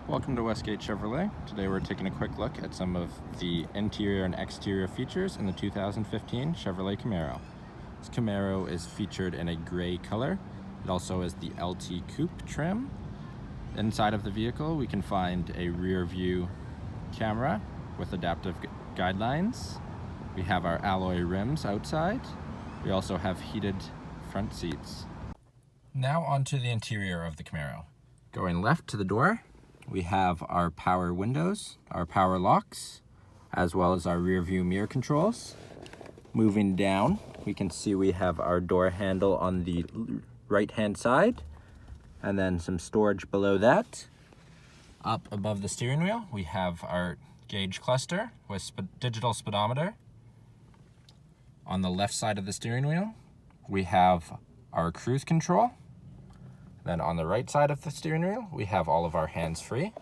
Welcome to Westgate Chevrolet. Today we're taking a quick look at some of the interior and exterior features in the 2015 Chevrolet Camaro. This Camaro is featured in a gray color. It also has the LT Coupe trim. Inside of the vehicle we can find a rear view camera with adaptive guidelines. We have our alloy rims outside. We also have heated front seats. Now onto the interior of the Camaro. Going left to the door, we have our power windows, our power locks, as well as our rear view mirror controls. Moving down, we can see we have our door handle on the right hand side, and then some storage below that. Up above the steering wheel, we have our gauge cluster with digital speedometer. On the left side of the steering wheel, we have our cruise control. Then on the right side of the steering wheel, we have all of our hands-free.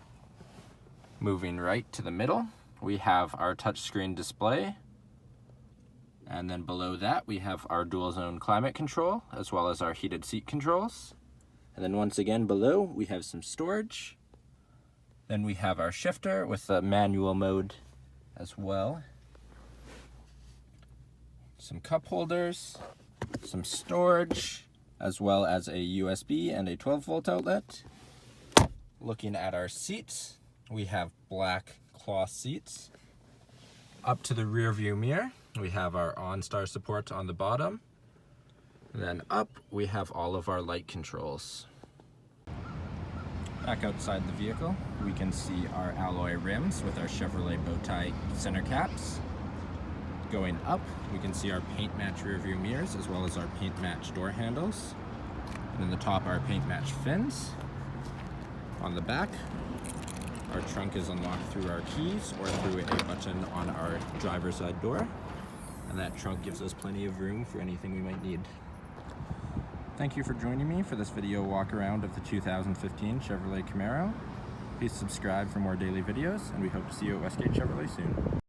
Moving right to the middle, we have our touchscreen display. And then below that, we have our dual zone climate control, as well as our heated seat controls. And then once again below, we have some storage. Then we have our shifter with the manual mode as well. Some cup holders, some storage, as well as a USB and a 12-volt outlet. Looking at our seats, we have black cloth seats. Up to the rear view mirror, we have our OnStar support on the bottom. And then up, we have all of our light controls. Back outside the vehicle, we can see our alloy rims with our Chevrolet bow tie center caps. Going up, we can see our paint match rear view mirrors as well as our paint match door handles. And in the top, our paint match fins. On the back, our trunk is unlocked through our keys or through a button on our driver's side door. And that trunk gives us plenty of room for anything we might need. Thank you for joining me for this video walk around of the 2015 Chevrolet Camaro. Please subscribe for more daily videos, and we hope to see you at Westgate Chevrolet soon.